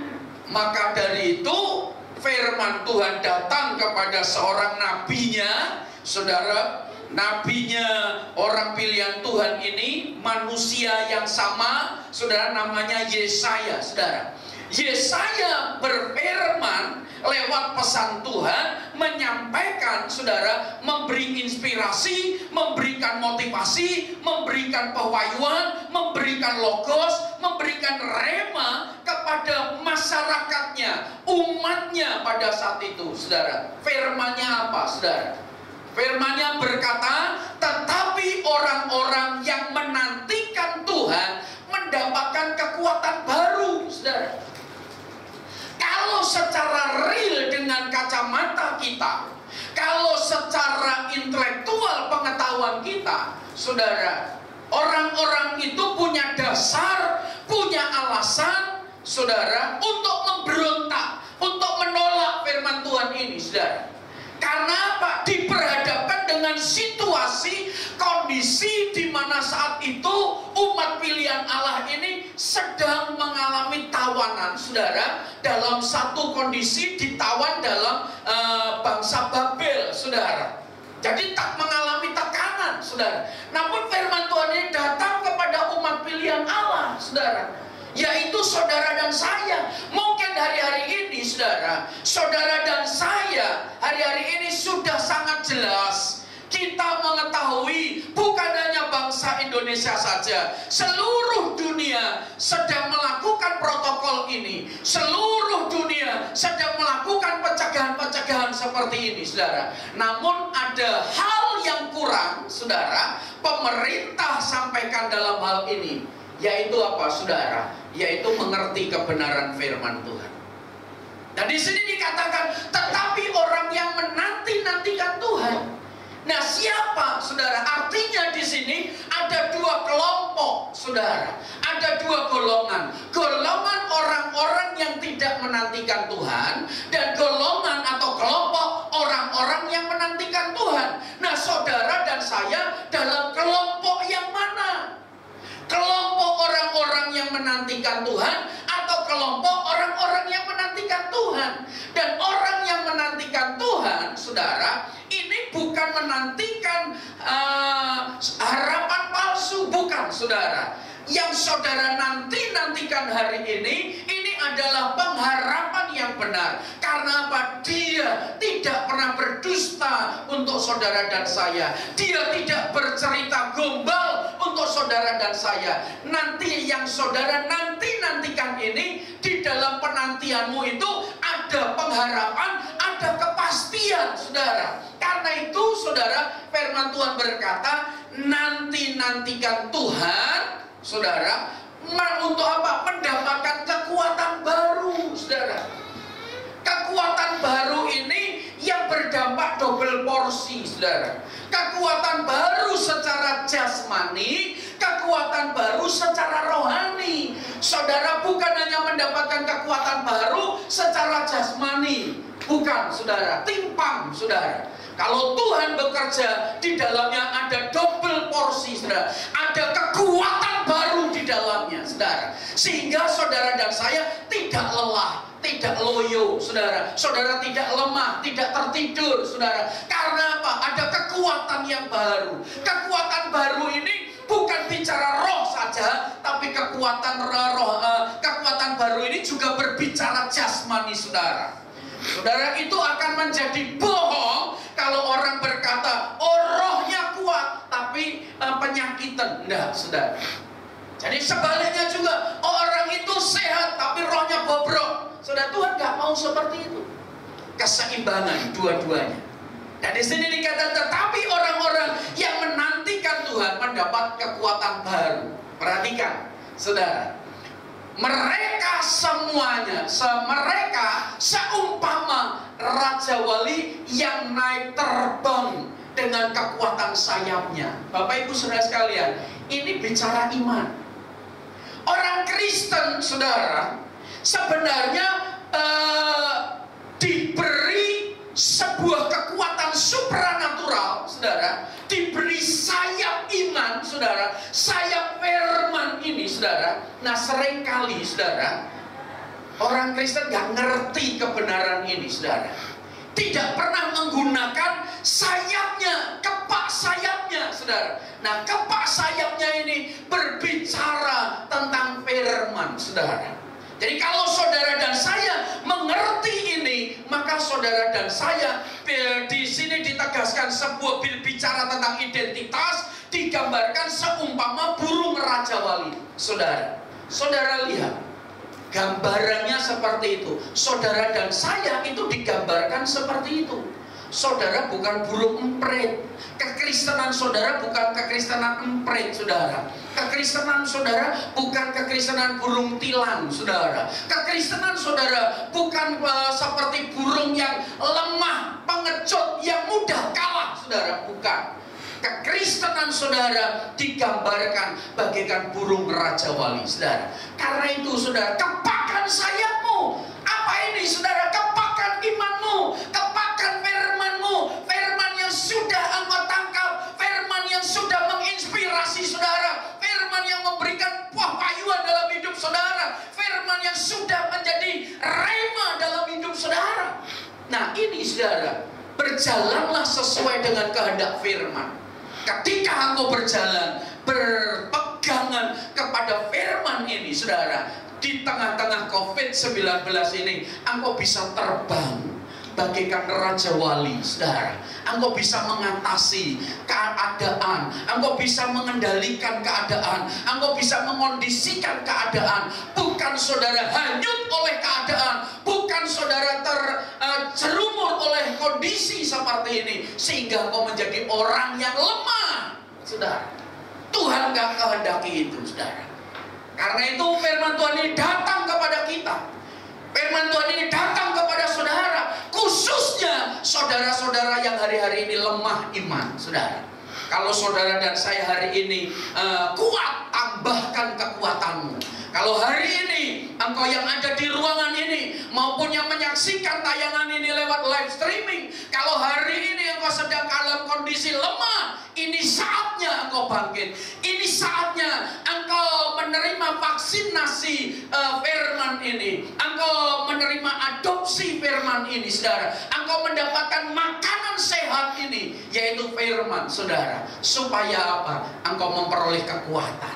Maka dari itu firman Tuhan datang kepada seorang nabinya, saudara. Nabinya orang pilihan Tuhan ini manusia yang sama, saudara, namanya Yesaya, saudara. Yesaya berfirman lewat pesan Tuhan, menyampaikan, saudara, memberi inspirasi, memberikan motivasi, memberikan pewahyuan, memberikan logos, memberikan rema kepada masyarakatnya, umatnya pada saat itu, saudara. Firmannya apa, saudara? Firman-Nya berkata, tetapi orang-orang yang menantikan Tuhan mendapatkan kekuatan baru, saudara. Kalau secara real dengan kacamata kita, kalau secara intelektual pengetahuan kita, saudara, orang-orang itu punya dasar, punya alasan, saudara, untuk memberontak, untuk menolak firman Tuhan ini, saudara. Karena apa? Diperhadapkan dengan situasi, kondisi di mana saat itu umat pilihan Allah ini sedang mengalami tawanan, saudara, dalam satu kondisi ditawan dalam bangsa Babel, saudara. Jadi tak mengalami tekanan, saudara. Namun firman Tuhan ini datang kepada umat pilihan Allah, saudara, yaitu saudara dan saya. Mungkin hari-hari ini, saudara, saudara dan saya hari-hari ini sudah sangat jelas. Kita mengetahui bukan hanya bangsa Indonesia saja, seluruh dunia sedang melakukan protokol ini. Seluruh dunia sedang melakukan pencegahan-pencegahan seperti ini, saudara. Namun ada hal yang kurang, saudara, pemerintah sampaikan dalam hal ini. Yaitu apa, saudara? Yaitu mengerti kebenaran firman Tuhan. Dan di sini dikatakan, tetapi orang yang menanti-nantikan Tuhan. Nah, siapa, saudara? Artinya di sini ada dua kelompok, saudara. Ada dua golongan. Golongan orang-orang yang tidak menantikan Tuhan, dan golongan atau kelompok orang-orang yang menantikan Tuhan. Nah, saudara dan saya dalam kelompok yang mana? Kelompok orang-orang yang menantikan Tuhan atau kelompok orang-orang yang menantikan Tuhan? Dan orang yang menantikan Tuhan, saudara, ini bukan menantikan harapan palsu, bukan, saudara. Yang saudara nantikan hari ini adalah pengharapan yang benar. Karena apa? Dia tidak pernah berdusta untuk saudara dan saya. Dia tidak bercerita gombal untuk saudara dan saya. Nanti yang saudara nantikan ini, di dalam penantianmu itu ada pengharapan, ada kepastian, saudara. Karena itu, saudara, firman Tuhan berkata, nantikan Tuhan, saudara, untuk apa? Mendapatkan kekuatan baru, saudara. Kekuatan baru ini yang berdampak double porsi, saudara. Kekuatan baru secara jasmani, kekuatan baru secara rohani. Saudara bukan hanya mendapatkan kekuatan baru secara jasmani, bukan, saudara, timpang, saudara. Kalau Tuhan bekerja, di dalamnya ada double porsi, saudara. Ada kekuatan baru di dalamnya, saudara. Sehingga saudara dan saya tidak lelah, tidak loyo, saudara. Saudara tidak lemah, tidak tertidur, saudara. Karena apa? Ada kekuatan yang baru. Kekuatan baru ini bukan bicara roh saja, tapi kekuatan kekuatan baru ini juga berbicara jasmani, saudara. Saudara, itu akan menjadi bohong kalau orang berkata, oh rohnya kuat, tapi penyakitan. Enggak, saudara. Jadi sebaliknya juga, oh orang itu sehat, tapi rohnya bobrok. Saudara, Tuhan gak mau seperti itu. Keseimbangan dua-duanya. Dan di sini dikatakan, tetapi orang-orang yang menantikan Tuhan mendapat kekuatan baru. Perhatikan, saudara. Mereka semuanya, mereka seumpama Raja Wali yang naik terbang dengan kekuatan sayapnya. Bapak Ibu Saudara sekalian, ini bicara iman. Orang Kristen, saudara, sebenarnya diberi sebuah kekuatan supranatural, saudara, diberi sayap iman, saudara, sayap firman ini, saudara. Nah, seringkali, saudara, orang Kristen gak ngerti kebenaran ini, saudara. Tidak pernah menggunakan sayapnya, kepak sayapnya, saudara. Nah, kepak sayapnya ini berbicara tentang firman, saudara. Jadi kalau saudara dan saya mengerti ini, maka saudara dan saya di sini ditegaskan sebuah bicara tentang identitas, digambarkan seumpama burung Raja Wali. Saudara, saudara lihat gambarannya seperti itu. Saudara dan saya itu digambarkan seperti itu. Saudara bukan burung emprit. Kekristenan saudara bukan kekristenan emprit, saudara. Kekristenan saudara bukan kekristenan burung tilang, saudara. Kekristenan saudara bukan seperti burung yang lemah, pengecut, yang mudah kalah, saudara. Bukan. Kekristenan saudara digambarkan bagaikan burung Raja Wali, saudara. Karena itu, saudara, kepakkan sayapmu. Apa ini, saudara? Kepakkan imanmu, kepakkan firmanmu, firman yang sudah engkau tangkap, firman yang sudah menginspirasi saudara, firman yang memberikan buah payuan dalam hidup saudara, firman yang sudah menjadi rema dalam hidup saudara. Nah, ini, saudara, berjalanlah sesuai dengan kehendak firman. Ketika engkau berjalan, berpegangan kepada firman ini, saudara, di tengah-tengah COVID-19 ini, engkau bisa terbang bagaikan Raja Wali, saudara. Engkau bisa mengatasi keadaan, engkau bisa mengendalikan keadaan, engkau bisa mengondisikan keadaan. Bukan saudara hanyut oleh keadaan, bukan saudara terjerumur oleh kondisi seperti ini sehingga engkau menjadi orang yang lemah, saudara. Tuhan gak kehendaki itu, saudara. Karena itu firman Tuhan ini datang kepada kita. Firman Tuhan ini datang kepada saudara, khususnya saudara-saudara yang hari-hari ini lemah iman, saudara. Kalau saudara dan saya hari ini kuat, tambahkan kekuatanmu. Kalau hari ini engkau yang ada di ruangan ini maupun yang menyaksikan tayangan ini lewat live streaming, kalau hari ini engkau sedang dalam kondisi lemah, ini saatnya engkau bangkit. Ini saatnya engkau menerima vaksinasi firman ini. Engkau menerima adopsi firman ini, saudara. Engkau mendapatkan makanan sehat ini, yaitu firman, saudara. Supaya apa? Engkau memperoleh kekuatan.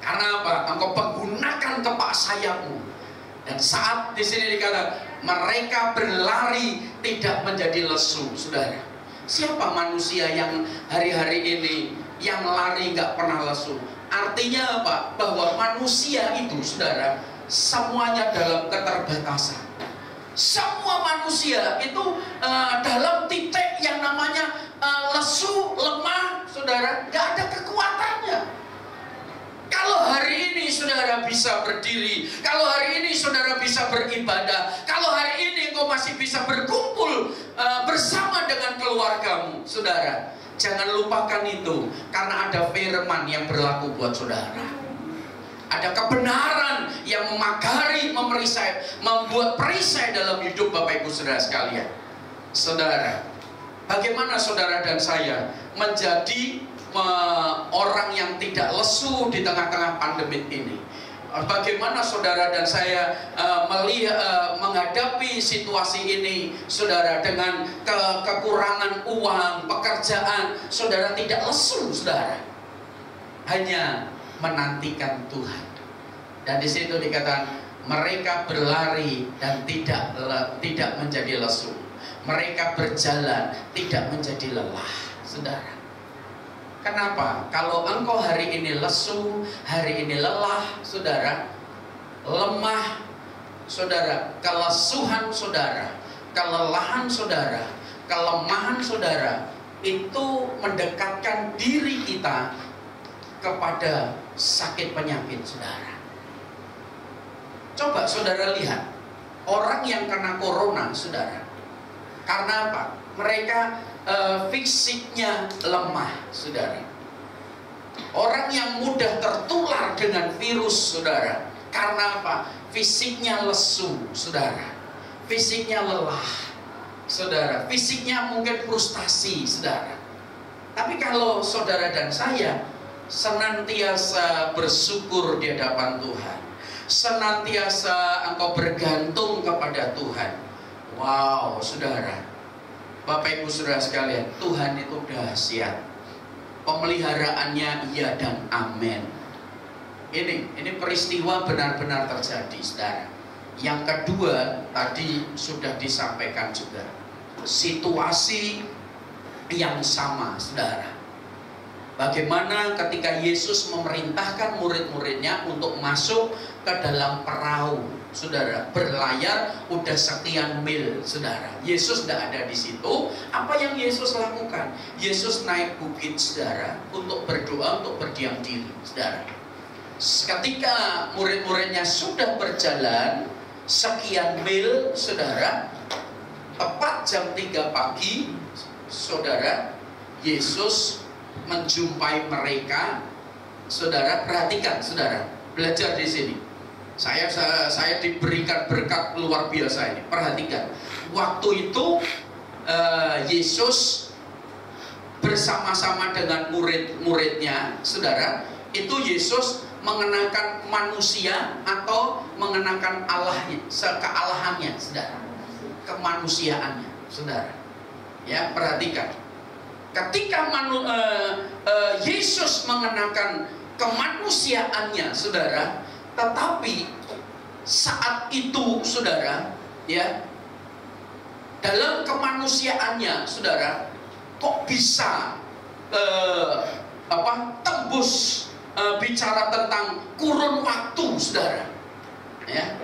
Karena apa? Engkau menggunakan kepak sayapmu. Dan saat di sini dikatakan mereka berlari tidak menjadi lesu, saudara. Siapa manusia yang hari-hari ini yang lari nggak pernah lesu? Artinya apa? Bahwa manusia itu, saudara, semuanya dalam keterbatasan. Semua manusia itu dalam titik yang namanya lesu, lemah, saudara, nggak ada kekuatannya. Kalau hari ini saudara bisa berdiri, kalau hari ini saudara bisa beribadah, kalau hari ini engkau masih bisa berkumpul bersama dengan keluargamu, saudara, jangan lupakan itu, karena ada firman yang berlaku buat saudara. Ada kebenaran yang memagari, memerisai, membuat perisai dalam hidup Bapak Ibu Saudara sekalian. Saudara, bagaimana saudara dan saya menjadi orang yang tidak lesu di tengah-tengah pandemi ini? Bagaimana saudara dan saya menghadapi situasi ini, saudara, dengan kekurangan uang, pekerjaan, saudara tidak lesu, saudara, hanya menantikan Tuhan. Dan di situ dikatakan mereka berlari dan tidak menjadi lesu. Mereka berjalan tidak menjadi lelah, saudara. Kenapa? Kalau engkau hari ini lesu, hari ini lelah, saudara, lemah, saudara, kelesuhan saudara, kelelahan saudara, kelemahan saudara, itu mendekatkan diri kita kepada sakit penyakit saudara. Coba saudara lihat orang yang kena corona, saudara. Karena apa? Mereka fisiknya lemah, saudara. Orang yang mudah tertular dengan virus, saudara. Karena apa? Fisiknya lesu, saudara. Fisiknya lelah, saudara. Fisiknya mungkin frustasi, saudara. Tapi kalau saudara dan saya senantiasa bersyukur di hadapan Tuhan, senantiasa engkau bergantung kepada Tuhan. Wow, saudara, Bapak Ibu saudara sekalian, Tuhan itu dahsyat. Pemeliharaannya iya dan amin. Ini peristiwa benar-benar terjadi, saudara. Yang kedua, tadi sudah disampaikan juga, situasi yang sama, saudara. Bagaimana ketika Yesus memerintahkan murid-muridnya untuk masuk ke dalam perahu, saudara, berlayar udah sekian mil, saudara. Yesus tidak ada di situ. Apa yang Yesus lakukan? Yesus naik bukit, saudara, untuk berdoa, untuk berdiam diri, saudara. Ketika murid-muridnya sudah berjalan sekian mil, saudara, tepat jam 3 pagi, saudara, Yesus menjumpai mereka, saudara. Perhatikan, saudara, belajar di sini. Saya diberikan berkat luar biasa ini. Perhatikan, waktu itu Yesus bersama-sama dengan murid-muridnya, saudara. Itu Yesus mengenakan manusia atau mengenakan Allahnya, kealahannya, saudara, kemanusiaannya, saudara. Ya, perhatikan. Ketika Yesus mengenakan kemanusiaannya, saudara, tetapi saat itu, saudara, ya, dalam kemanusiaannya, saudara, kok bisa tembus bicara tentang kurun waktu, saudara, ya.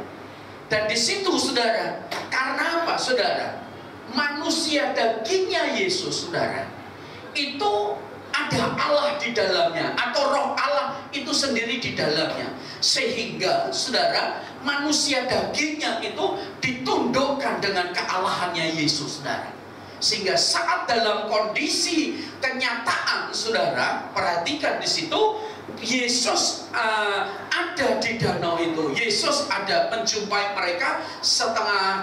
Dan di situ, saudara, karena apa, saudara? Manusia dagingnya Yesus, saudara, itu ada Allah di dalamnya, atau roh Allah itu sendiri di dalamnya, sehingga, saudara, manusia dagingnya itu ditundukkan dengan kealahannya Yesus, saudara. Sehingga saat dalam kondisi kenyataan, saudara, perhatikan di situ, Yesus ada di danau itu. Yesus ada menjumpai mereka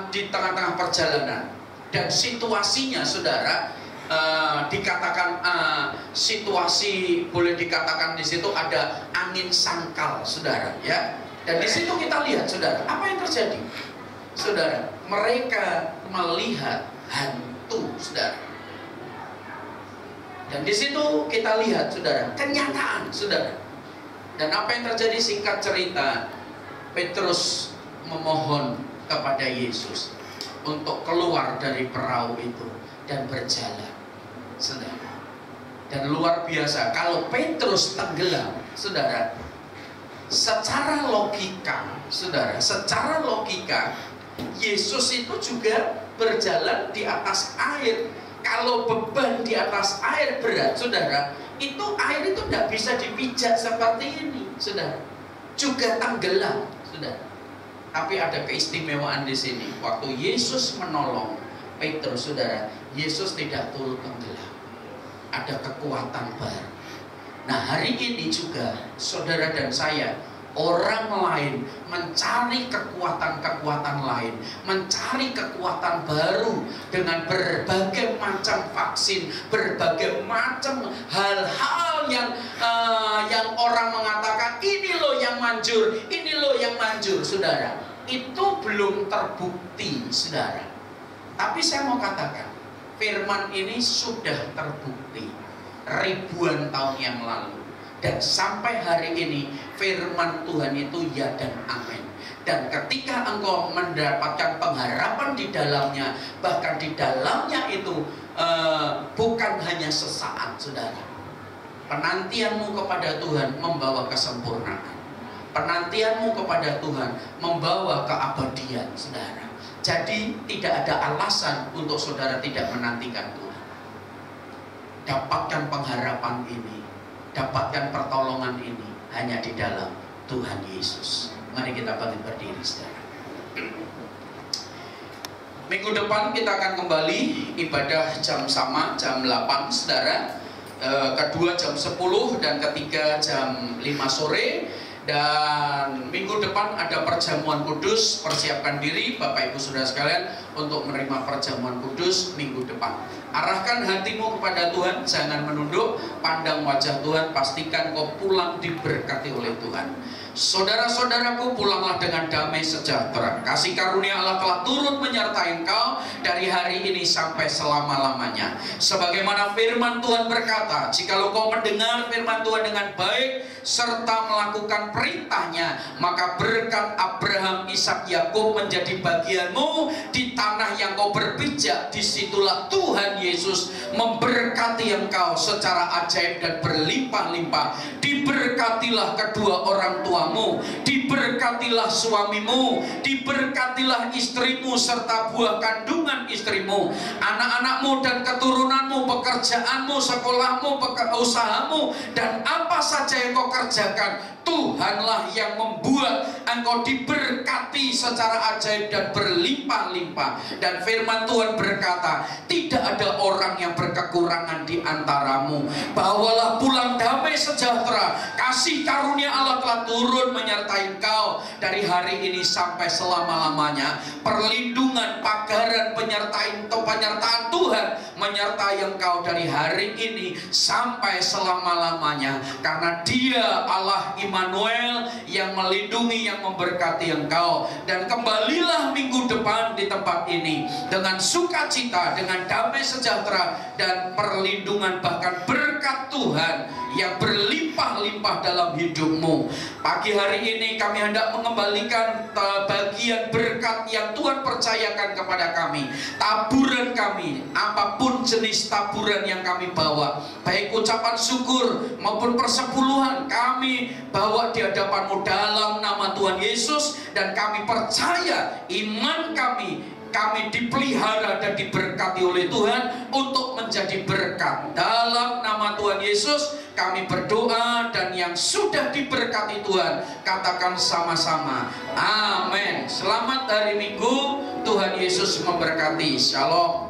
di tengah-tengah perjalanan. Dan situasinya, saudara, dikatakan situasi, boleh dikatakan di situ ada angin sangkal, saudara, ya. Dan di situ kita lihat, saudara, apa yang terjadi, saudara? Mereka melihat hantu, saudara. Dan di situ kita lihat, saudara, kenyataan, saudara. Dan apa yang terjadi? Singkat cerita, Petrus memohon kepada Yesus untuk keluar dari perahu itu dan berjalan, saudara. Dan luar biasa, kalau Petrus tenggelam, saudara, secara logika, saudara, secara logika, Yesus itu juga berjalan di atas air. Kalau beban di atas air berat, saudara, itu air itu tidak bisa dipijak seperti ini, saudara. Juga tenggelam, saudara. Tapi ada keistimewaan di sini. Waktu Yesus menolong Petrus, saudara, Yesus tidak turut tenggelam. Ada kekuatan baru. Nah, hari ini juga saudara dan saya, orang lain mencari kekuatan-kekuatan lain, mencari kekuatan baru dengan berbagai macam vaksin, berbagai macam hal-hal yang orang mengatakan ini loh yang manjur, ini loh yang manjur, saudara. Itu belum terbukti, saudara. Tapi saya mau katakan, firman ini sudah terbukti ribuan tahun yang lalu. Dan sampai hari ini firman Tuhan itu ya dan amin. Dan ketika engkau mendapatkan pengharapan di dalamnya, bahkan di dalamnya itu bukan hanya sesaat, saudara. Penantianmu kepada Tuhan membawa kesempurnaan. Penantianmu kepada Tuhan membawa keabadian, saudara. Jadi tidak ada alasan untuk saudara tidak menantikan Tuhan. Dapatkan pengharapan ini, dapatkan pertolongan ini hanya di dalam Tuhan Yesus. Mari kita bangkit berdiri, saudara. Minggu depan kita akan kembali ibadah jam sama, jam 8, saudara. Kedua jam 10 dan ketiga jam 5 sore. Dan minggu depan ada perjamuan kudus. Persiapkan diri Bapak Ibu Saudara sekalian untuk menerima perjamuan kudus minggu depan. Arahkan hatimu kepada Tuhan, jangan menunduk, pandang wajah Tuhan, pastikan kau pulang diberkati oleh Tuhan. Saudara-saudaraku, pulanglah dengan damai sejahtera. Kasih karunia Allah telah turut menyertai engkau dari hari ini sampai selama-lamanya. Sebagaimana firman Tuhan berkata, jikalau kau mendengar firman Tuhan dengan baik serta melakukan perintahnya, maka berkat Abraham, Ishak, Yakub menjadi bagianmu di tanah yang kau berpijak. Disitulah Tuhan Yesus memberkati engkau secara ajaib dan berlimpah-limpah. Diberkatilah kedua orang tuamu, diberkatilah suamimu, diberkatilah istrimu serta buah kandungan istrimu, anak-anakmu dan keturunanmu, pekerjaanmu, sekolahmu, usahamu, dan apa saja yang kau kerjakan, Tuhanlah yang membuat engkau diberkati secara ajaib dan berlimpah-limpah. Dan firman Tuhan berkata, tidak ada orang yang berkekurangan di antaramu. Bawalah pulang damai sejahtera. Kasih karunia Allah telah turun menyertai engkau dari hari ini sampai selama-lamanya. Perlindungan, pagaran, penyertaan Tuhan menyertai engkau dari hari ini sampai selama-lamanya. Karena Dia Allah Immanuel yang melindungi, yang memberkati engkau. Dan kembalilah minggu depan di tempat ini dengan sukacita, dengan damai sejahtera dan perlindungan, bahkan berkat Tuhan yang berlimpah-limpah dalam hidupmu. Pagi hari ini kami hendak mengembalikan bagian berkat yang Tuhan percayakan kepada kami. Taburan kami, apapun jenis taburan yang kami bawa, baik ucapan syukur maupun persepuluhan, kami bawa di hadapanmu dalam nama Tuhan Yesus. Dan kami percaya iman kami dipelihara dan diberkati oleh Tuhan untuk menjadi berkat. Dalam nama Tuhan Yesus kami berdoa, dan yang sudah diberkati Tuhan katakan sama-sama amin. Selamat hari Minggu, Tuhan Yesus memberkati. Shalom.